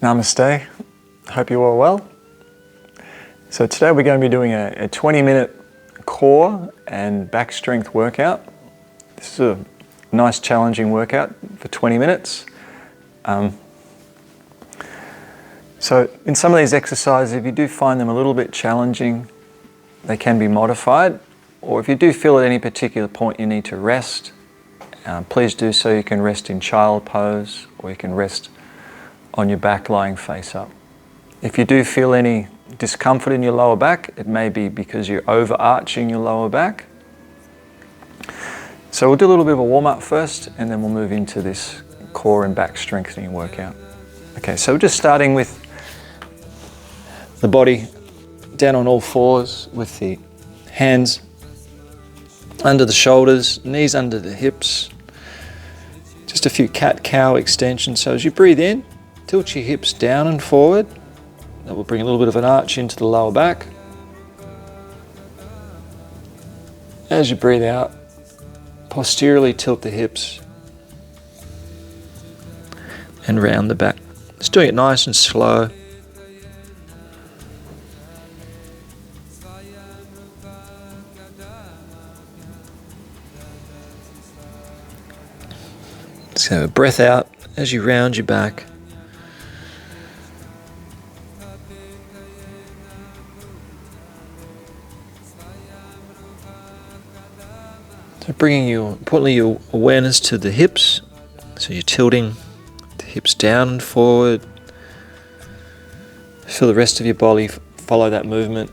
Namaste, hope you're all well. So today we're going to be doing a 20-minute core and back strength workout. This is a nice challenging workout for 20 minutes. So in some of these exercises, if you do find them a little bit challenging, they can be modified, or if you do feel at any particular point you need to rest, please do so. You can rest in child pose, or you can rest on your back lying face up. If you do feel any discomfort in your lower back, it may be because you're overarching your lower back. So we'll do a little bit of a warm-up first, and then we'll move into this core and back strengthening workout. Okay, so we're just starting with the body down on all fours with the hands under the shoulders, knees under the hips. Just a few cat-cow extensions. So as you breathe in, tilt your hips down and forward. That will bring a little bit of an arch into the lower back. As you breathe out, posteriorly tilt the hips and round the back. Just doing it nice and slow. Just have a breath out as you round your back. So bringing importantly your awareness to the hips. So you're tilting the hips down and forward. Feel the rest of your body follow that movement.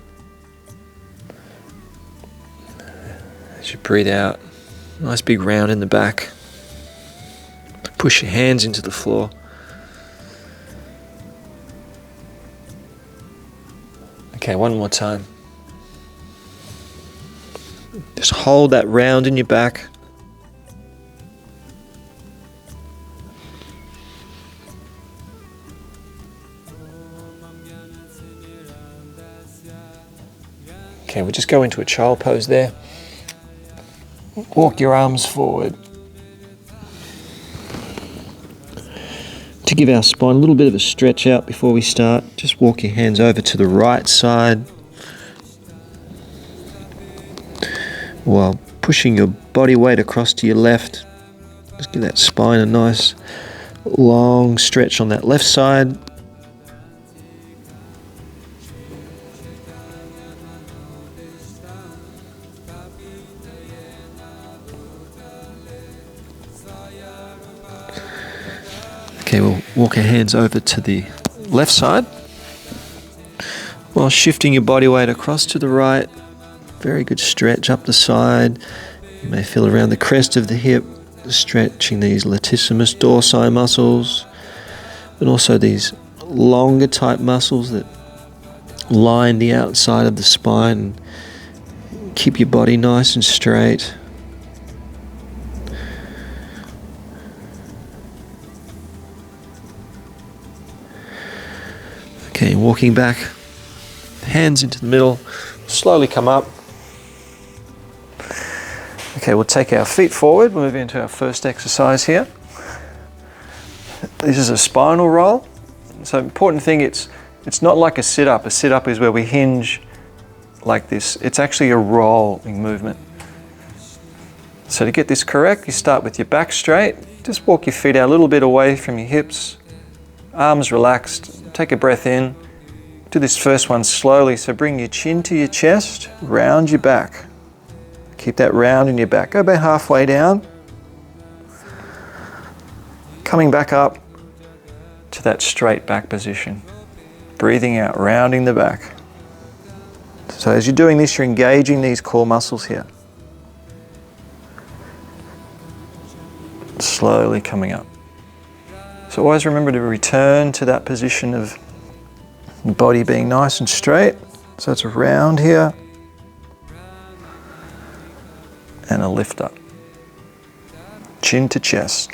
As you breathe out, nice big round in the back. Push your hands into the floor. Okay, one more time. Just hold that round in your back. Okay, we'll just go into a child pose there. Walk your arms forward. To give our spine a little bit of a stretch out before we start, just walk your hands over to the right side while pushing your body weight across to your left. Just give that spine a nice long stretch on that left side. Okay, we'll walk our hands over to the left side while shifting your body weight across to the right. Very good stretch up the side. You may feel around the crest of the hip, stretching these latissimus dorsi muscles, and also these longer type muscles that line the outside of the spine and keep your body nice and straight. Okay, walking back, hands into the middle, slowly come up. Okay, we'll take our feet forward, we'll move into our first exercise here. This is a spinal roll. So important thing, it's not like a sit-up. A sit-up is where we hinge like this. It's actually a rolling movement. So to get this correct, you start with your back straight. Just walk your feet out a little bit away from your hips. Arms relaxed. Take a breath in. Do this first one slowly. So bring your chin to your chest, round your back. Keep that round in your back. Go about halfway down. Coming back up to that straight back position. Breathing out, rounding the back. So as you're doing this, you're engaging these core muscles here. Slowly coming up. So always remember to return to that position of the body being nice and straight. So it's a round here and a lift up. Chin to chest.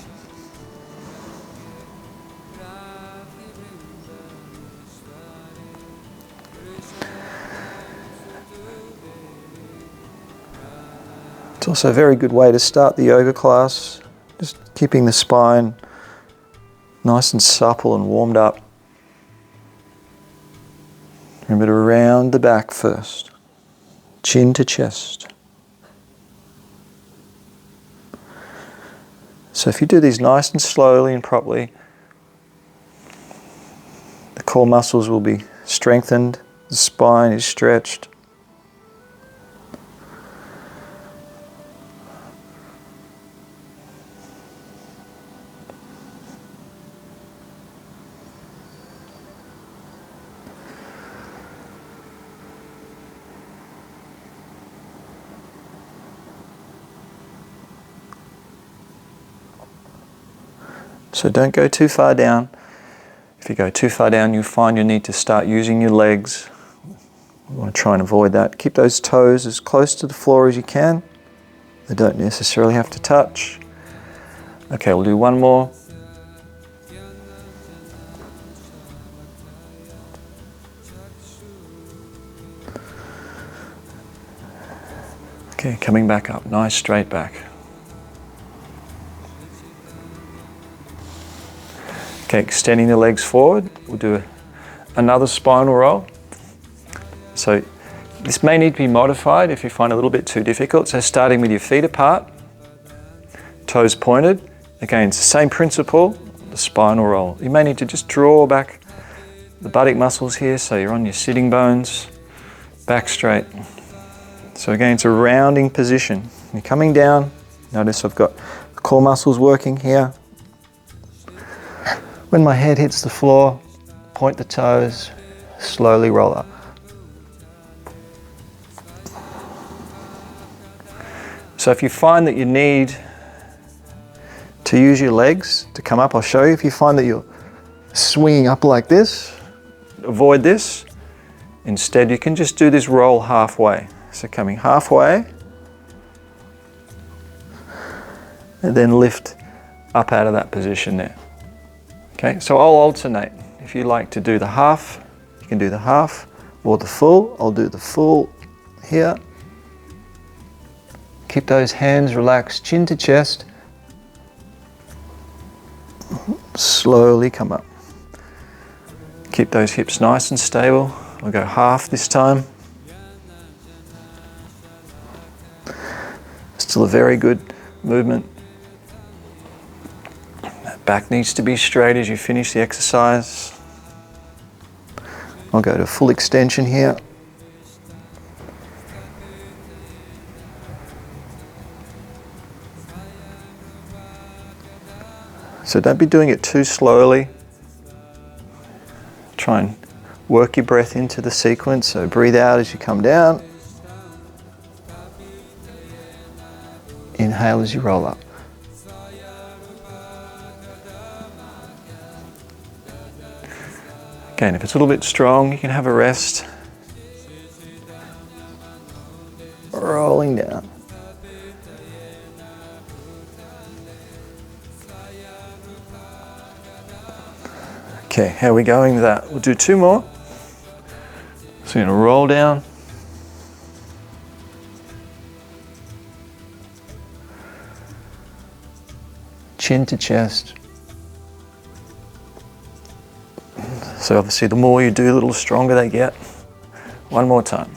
It's also a very good way to start the yoga class, just keeping the spine nice and supple and warmed up. Remember to round the back first, chin to chest. So if you do these nice and slowly and properly, the core muscles will be strengthened, the spine is stretched. So don't go too far down. If you go too far down, you'll find you need to start using your legs. You want to try and avoid that. Keep those toes as close to the floor as you can. They don't necessarily have to touch. Okay, we'll do one more. Okay, coming back up, nice straight back. Okay, extending the legs forward, we'll do another spinal roll. So this may need to be modified if you find it a little bit too difficult. So starting with your feet apart, toes pointed. Again, it's the same principle, the spinal roll. You may need to just draw back the buttock muscles here so you're on your sitting bones, back straight. So again, it's a rounding position. You're coming down, notice I've got the core muscles working here. When my head hits the floor, point the toes, slowly roll up. So if you find that you need to use your legs to come up, I'll show you. If you find that you're swinging up like this, avoid this. Instead, you can just do this roll halfway. So coming halfway, and then lift up out of that position there. Okay, so I'll alternate. If you like to do the half, you can do the half or the full. I'll do the full here. Keep those hands relaxed, chin to chest. Slowly come up. Keep those hips nice and stable. I'll go half this time. Still a very good movement. That back needs to be straight as you finish the exercise. I'll go to full extension here. So don't be doing it too slowly. Try and work your breath into the sequence. So breathe out as you come down. Inhale as you roll up. Again, if it's a little bit strong, you can have a rest. Rolling down. Okay, how are we going with that? We'll do two more. So you're going to roll down. Chin to chest. So obviously the more you do, the little stronger they get. One more time.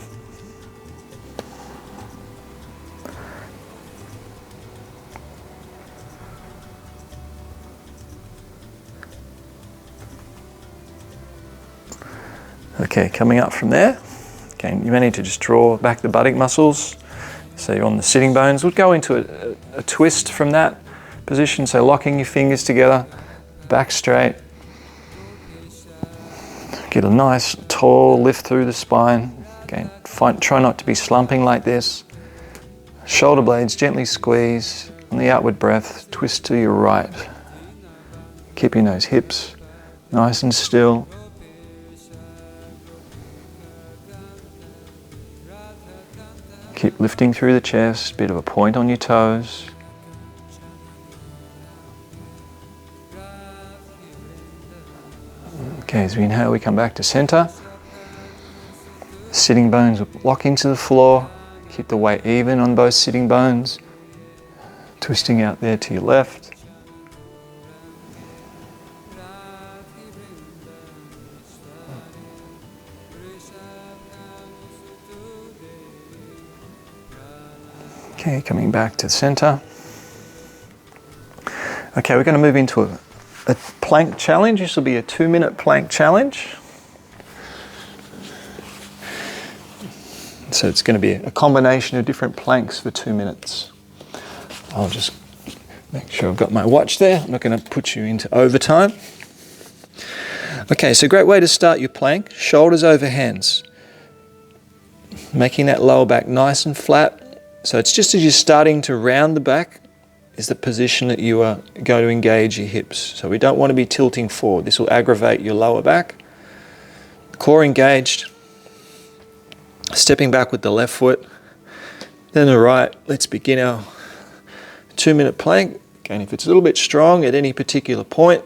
Okay, coming up from there. Okay, you may need to just draw back the buttock muscles. So you're on the sitting bones. We'll go into a twist from that position. So locking your fingers together, back straight. Get a nice tall lift through the spine. Again, try not to be slumping like this. Shoulder blades gently squeeze. On the outward breath, twist to your right. Keeping those hips nice and still. Keep lifting through the chest, bit of a point on your toes. Okay, as we inhale, we come back to center. Sitting bones lock into the floor. Keep the weight even on both sitting bones. Twisting out there to your left. Okay, coming back to center. Okay, we're going to move into a plank challenge. This will be a 2-minute plank challenge. So it's going to be a combination of different planks for 2 minutes. I'll just make sure I've got my watch there. I'm not going to put you into overtime. Okay, so great way to start your plank. Shoulders over hands. Making that lower back nice and flat. So it's just as you're starting to round the back is the position that you are going to engage your hips. So we don't want to be tilting forward. This will aggravate your lower back. Core engaged. Stepping back with the left foot. Then the right. Let's begin our 2-minute plank. Again, if it's a little bit strong at any particular point,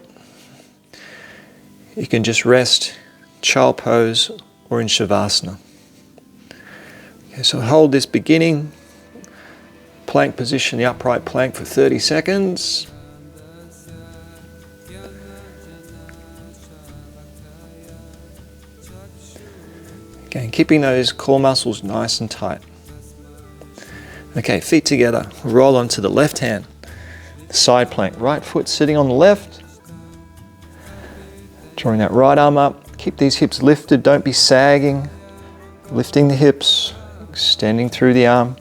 you can just rest, child pose, or in shavasana. Okay, so hold this beginning plank position, the upright plank, for 30 seconds. Again, keeping those core muscles nice and tight. Okay, feet together. Roll onto the left hand. Side plank. Right foot sitting on the left. Drawing that right arm up. Keep these hips lifted. Don't be sagging. Lifting the hips. Extending through the arm.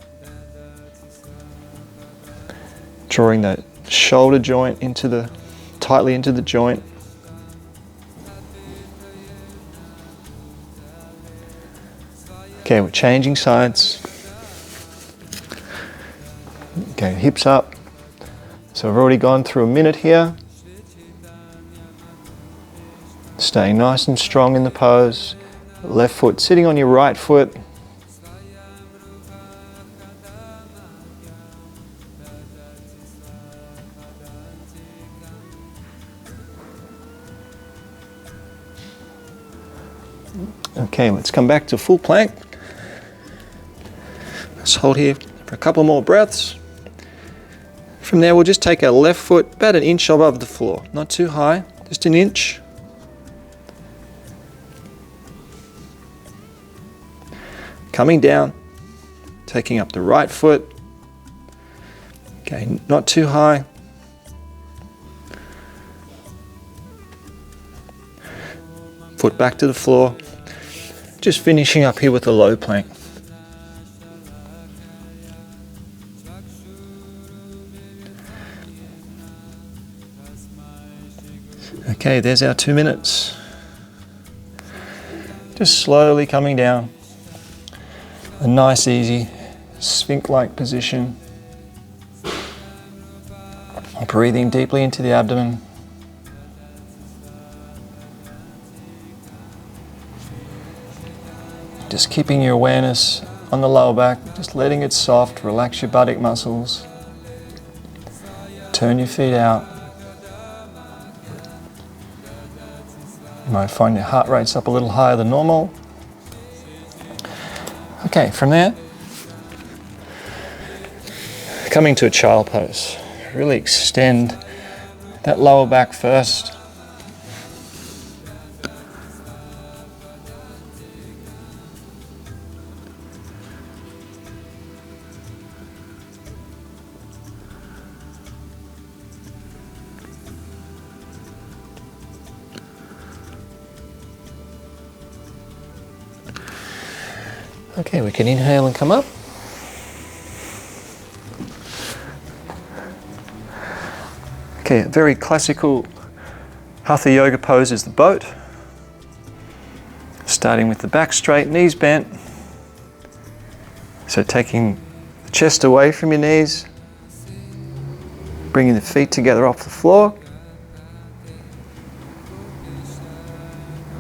Drawing that shoulder joint tightly into the joint. Okay, we're changing sides. Okay, hips up. So I've already gone through a minute here. Staying nice and strong in the pose. Left foot sitting on your right foot. Okay, let's come back to full plank. Let's hold here for a couple more breaths. From there, we'll just take our left foot about an inch above the floor. Not too high, just an inch. Coming down, taking up the right foot. Okay, not too high. Foot back to the floor. Just finishing up here with a low plank. Okay, there's our 2 minutes. Just slowly coming down. A nice, easy, sphinx-like position. Breathing deeply into the abdomen. Just keeping your awareness on the lower back, just letting it soft, relax your buttock muscles. Turn your feet out. You might find your heart rate's up a little higher than normal. Okay, from there, coming to a child pose. Really extend that lower back first. Okay, we can inhale and come up. Okay, a very classical Hatha yoga pose is the boat. Starting with the back straight, knees bent. So taking the chest away from your knees, bringing the feet together off the floor.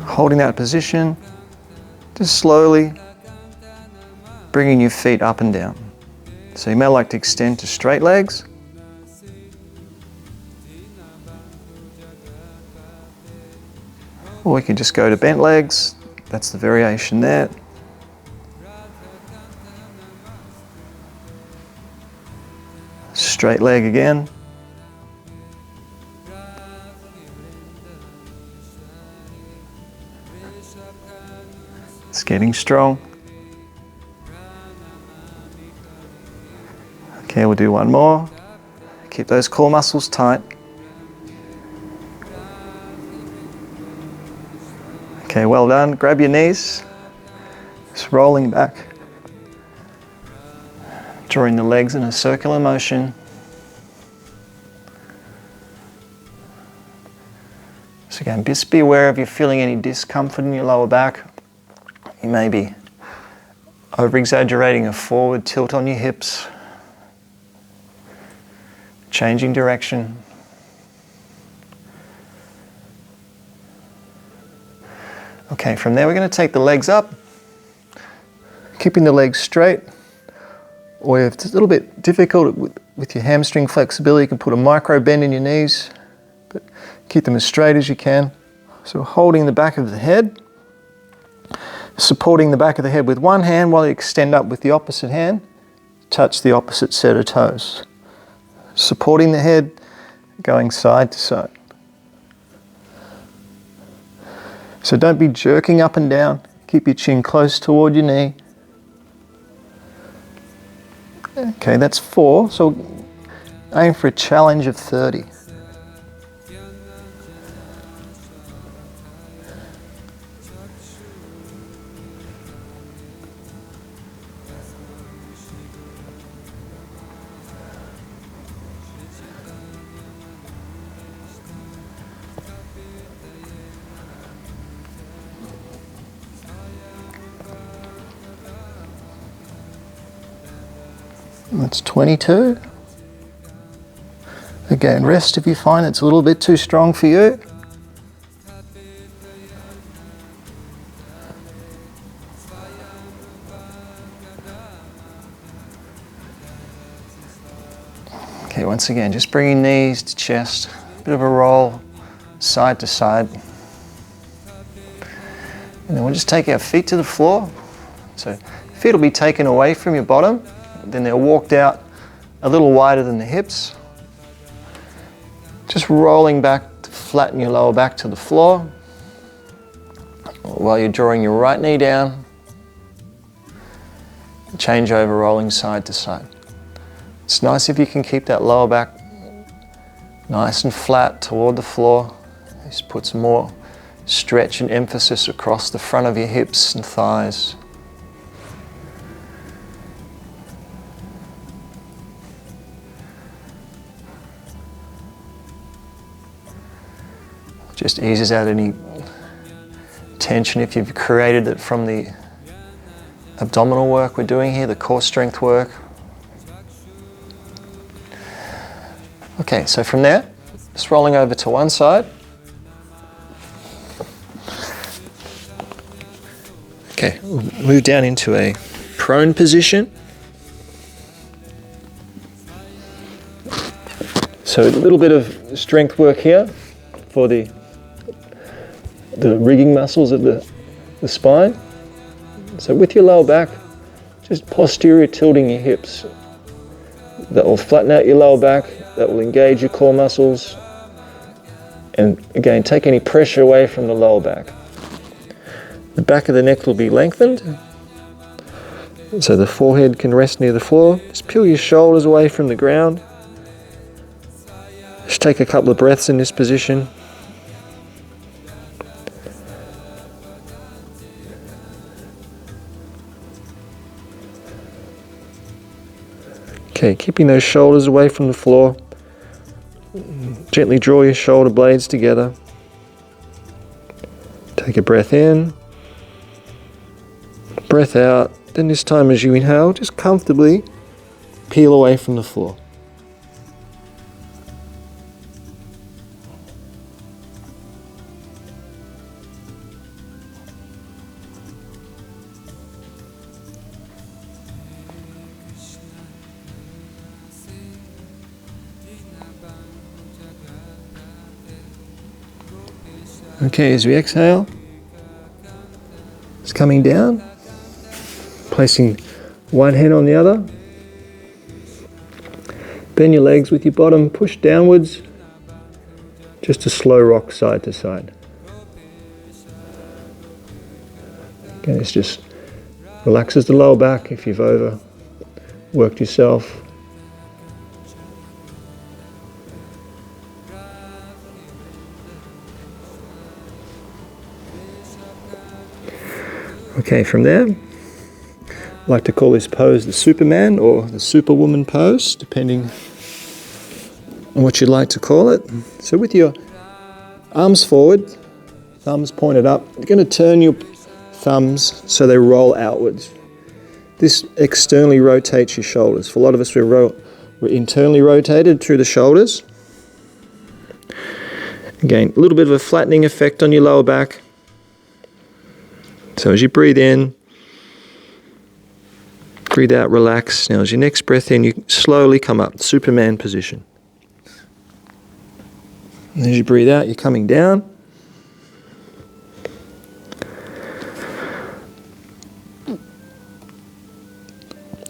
Holding that position, just slowly bringing your feet up and down. So you may like to extend to straight legs. Or we can just go to bent legs. That's the variation there. Straight leg again. It's getting strong. Okay, we'll do one more. Keep those core muscles tight. Okay, well done. Grab your knees. Just rolling back. Drawing the legs in a circular motion. So again, just be aware if you're feeling any discomfort in your lower back. You may be over-exaggerating a forward tilt on your hips. Changing direction. Okay, from there we're going to take the legs up, keeping the legs straight. Or if it's a little bit difficult with your hamstring flexibility, you can put a micro bend in your knees, but keep them as straight as you can. So holding the back of the head, supporting the back of the head with one hand while you extend up with the opposite hand, touch the opposite set of toes. Supporting the head, going side to side. So don't be jerking up and down. Keep your chin close toward your knee. Okay, that's 4. So aim for a challenge of 30. That's 22. Again, rest if you find it's a little bit too strong for you. Okay, once again, just bringing knees to chest, a bit of a roll, side to side. And then we'll just take our feet to the floor. So feet will be taken away from your bottom. Then they're walked out a little wider than the hips. Just rolling back to flatten your lower back to the floor while you're drawing your right knee down. Change over, rolling side to side. It's nice if you can keep that lower back nice and flat toward the floor. This puts more stretch and emphasis across the front of your hips and thighs. Just eases out any tension if you've created it from the abdominal work we're doing here, the core strength work. Okay, so from there, just rolling over to one side. Okay, we'll move down into a prone position. So a little bit of strength work here for the rigging muscles of the spine. So with your lower back, just posterior tilting your hips. That will flatten out your lower back, that will engage your core muscles, and again, take any pressure away from the lower back. The back of the neck will be lengthened, so the forehead can rest near the floor. Just peel your shoulders away from the ground. Just take a couple of breaths in this position. Okay, keeping those shoulders away from the floor. Gently draw your shoulder blades together. Take a breath in, breath out. Then this time as you inhale, just comfortably peel away from the floor. Okay, as we exhale, it's coming down, placing one hand on the other. Bend your legs with your bottom, push downwards, just a slow rock side to side. Again, this just relaxes the lower back if you've overworked yourself. Okay, from there, I like to call this pose the Superman or the Superwoman pose, depending on what you'd like to call it. So with your arms forward, thumbs pointed up, you're going to turn your thumbs so they roll outwards. This externally rotates your shoulders. For a lot of us, we're internally rotated through the shoulders. Again, a little bit of a flattening effect on your lower back. So as you breathe in, breathe out, relax. Now as your next breath in, you slowly come up, Superman position. And as you breathe out, you're coming down.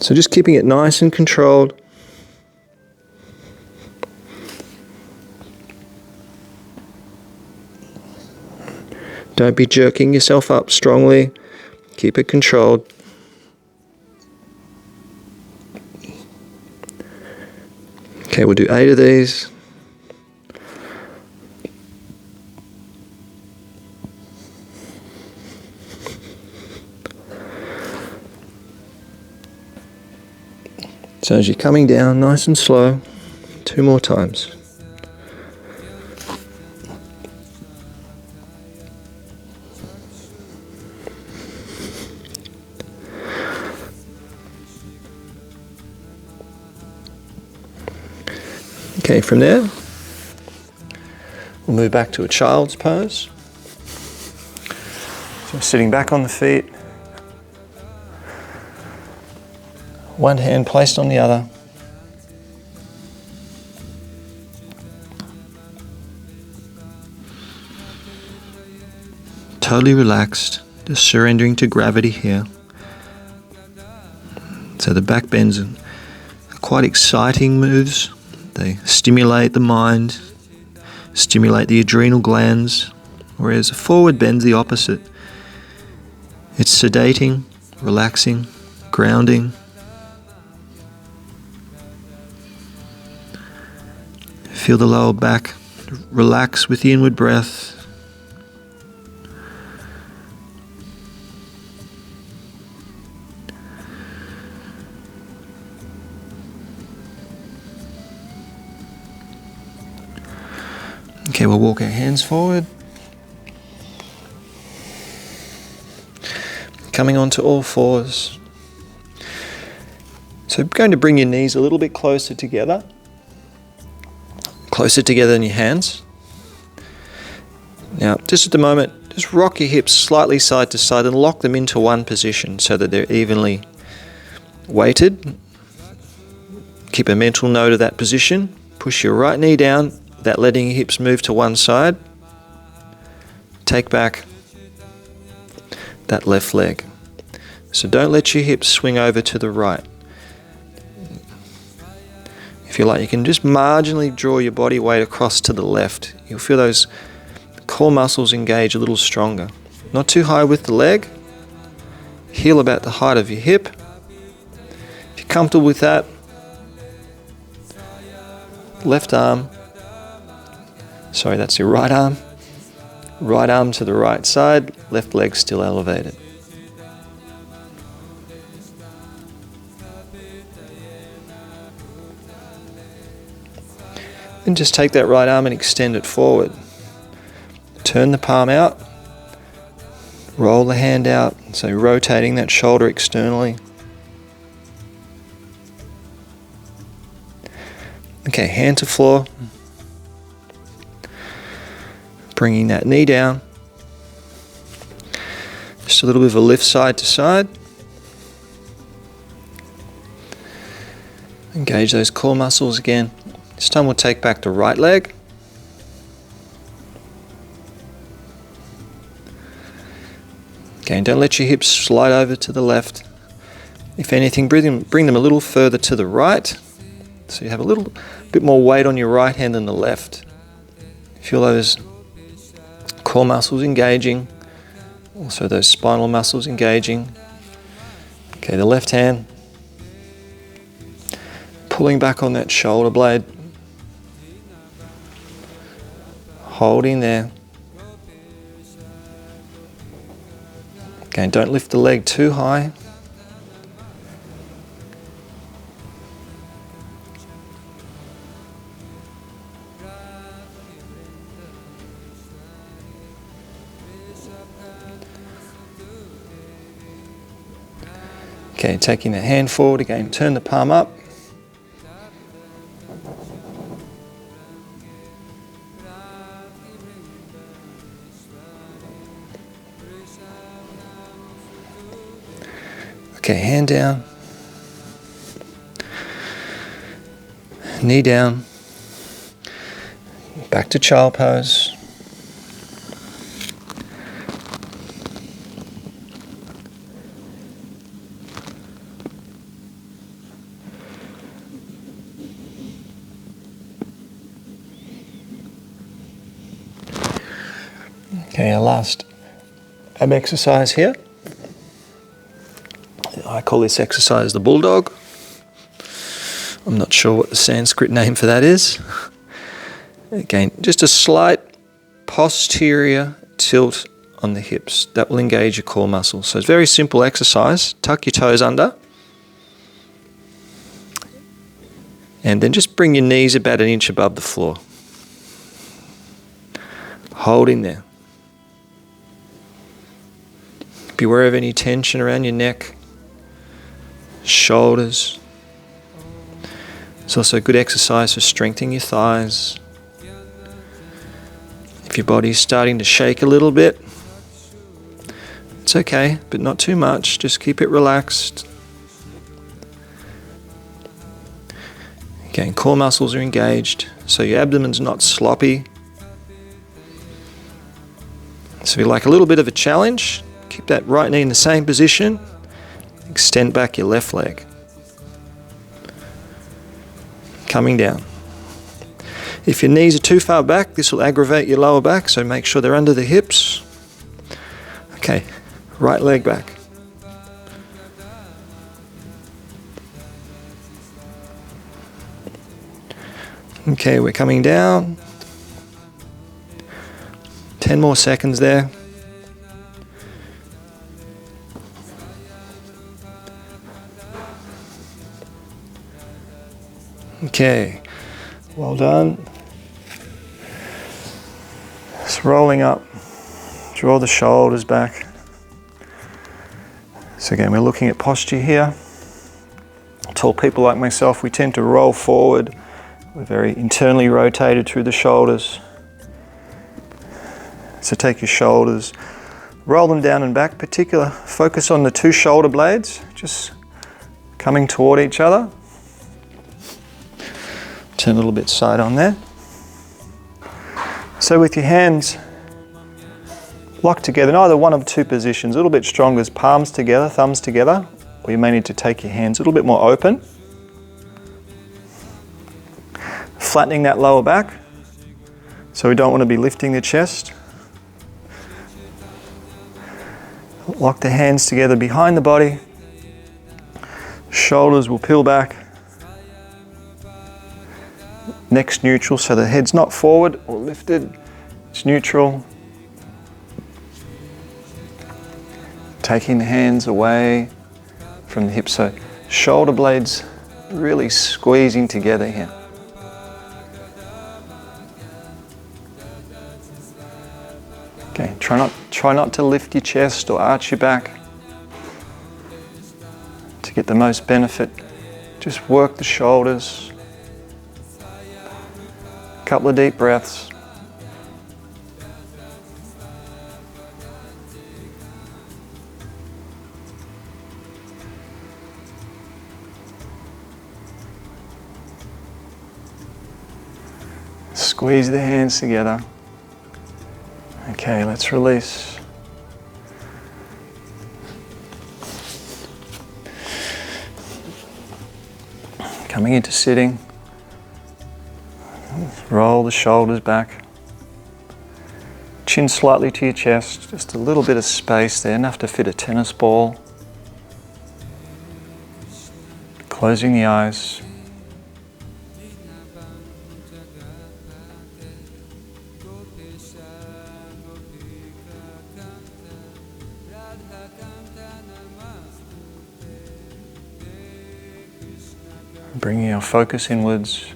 So just keeping it nice and controlled. Don't be jerking yourself up strongly. Keep it controlled. Okay, we'll do 8 of these. So as you're coming down, nice and slow, 2 more times. Okay, from there, we'll move back to a child's pose. So sitting back on the feet, one hand placed on the other. Totally relaxed, just surrendering to gravity here. So the back bends are quite exciting moves. They stimulate the mind, stimulate the adrenal glands, whereas a forward bend's the opposite. It's sedating, relaxing, grounding. Feel the lower back relax with the inward breath. Okay, we'll walk our hands forward. Coming onto all fours. So going to bring your knees a little bit closer together than your hands. Now, just at the moment, just rock your hips slightly side to side and lock them into one position so that they're evenly weighted. Keep a mental note of that position. Push your right knee down, that letting your hips move to one side. Take back that left leg. So don't let your hips swing over to the right. If you like, you can just marginally draw your body weight across to the left. You'll feel those core muscles engage a little stronger. Not too high with the leg. Heel about the height of your hip. If you're comfortable with that, left arm, sorry, that's your right arm. Right arm to the right side, left leg still elevated. Then just take that right arm and extend it forward. Turn the palm out. Roll the hand out, so rotating that shoulder externally. Okay, hand to floor. Bringing that knee down. Just a little bit of a lift side to side. Engage those core muscles again. This time we'll take back the right leg. Okay, and don't let your hips slide over to the left. If anything, bring them a little further to the right. So you have a little bit more weight on your right hand than the left. Feel those core muscles engaging. Also those spinal muscles engaging. Okay, the left hand. Pulling back on that shoulder blade. Holding there. Again, don't lift the leg too high. Okay, taking the hand forward again, turn the palm up. Okay, hand down, knee down, back to child pose. Okay, our last ab exercise here. I call this exercise the bulldog. I'm not sure what the Sanskrit name for that is. Again, just a slight posterior tilt on the hips. That will engage your core muscles. So it's a very simple exercise. Tuck your toes under. And then just bring your knees about 1 inch above the floor. Hold in there. Be aware of any tension around your neck, shoulders. It's also a good exercise for strengthening your thighs. If your body's starting to shake a little bit, it's okay, but not too much. Just keep it relaxed. Again, core muscles are engaged, so your abdomen's not sloppy. So if you like a little bit of a challenge, keep that right knee in the same position. Extend back your left leg. Coming down. If your knees are too far back, this will aggravate your lower back, so make sure they're under the hips. Okay, right leg back. Okay, we're coming down. 10 more seconds there. Okay, well done. Just rolling up, draw the shoulders back. So again, we're looking at posture here. Tall people like myself, we tend to roll forward. We're very internally rotated through the shoulders. So take your shoulders, roll them down and back, particular focus on the 2 shoulder blades, just coming toward each other. Turn a little bit side on there. So with your hands locked together in either one of 2 positions, a little bit stronger as palms together, thumbs together, or you may need to take your hands a little bit more open. Flattening that lower back, so we don't want to be lifting the chest. Lock the hands together behind the body. Shoulders will peel back. Neck's neutral, so the head's not forward or lifted. It's neutral. Taking the hands away from the hips, so shoulder blades really squeezing together here. Okay, try not to lift your chest or arch your back. To get the most benefit, just work the shoulders. Couple of deep breaths. Squeeze the hands together. Okay, let's release. Coming into sitting. Roll the shoulders back. Chin slightly to your chest, just a little bit of space there, enough to fit a tennis ball. Closing the eyes. Bringing our focus inwards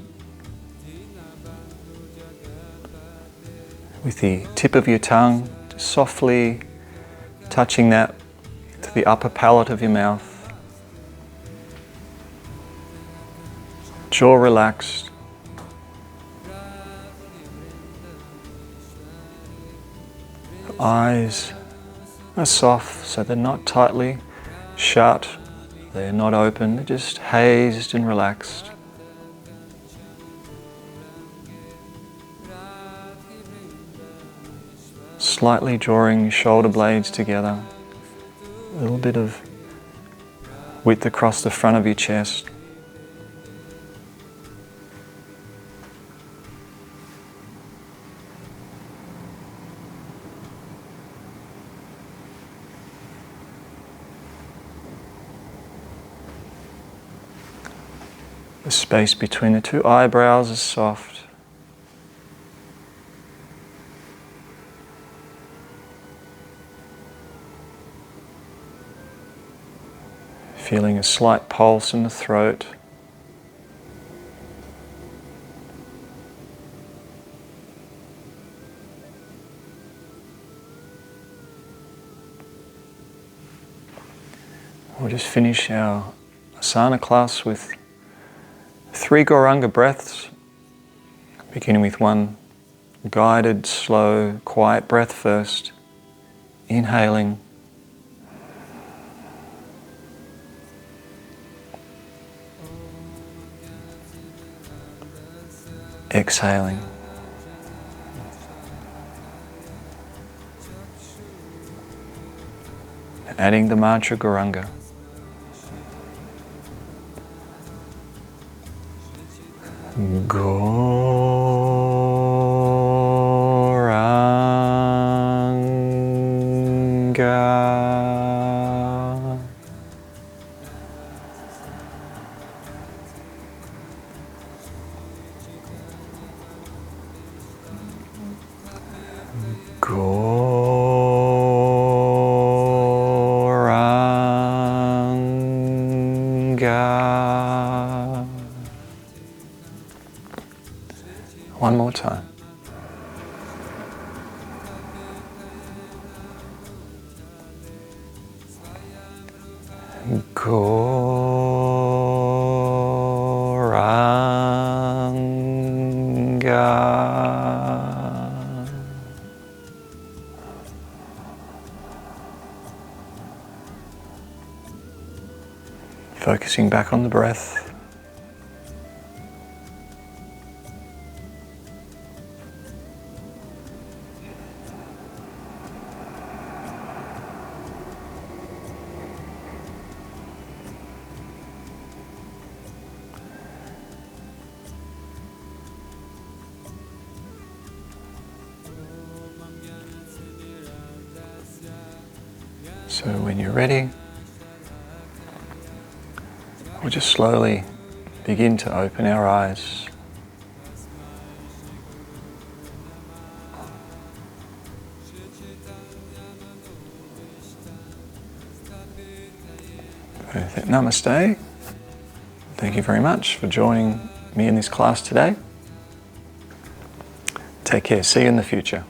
with the tip of your tongue, just softly touching that to the upper palate of your mouth. Jaw relaxed. Eyes are soft, so they're not tightly shut, they're not open, they're just hazed and relaxed. Slightly drawing your shoulder blades together, a little bit of width across the front of your chest. The space between the two eyebrows is soft. Feeling a slight pulse in the throat. We'll just finish our asana class with 3 Gauranga breaths, beginning with one guided, slow, quiet breath first. Inhaling. Exhaling. Adding the mantra Gauranga. Gauranga. Gauranga. One more time. Gauranga. Focusing back on the breath. So when you're ready, we'll just slowly begin to open our eyes. Perfect. Namaste. Thank you very much for joining me in this class today. Take care. See you in the future.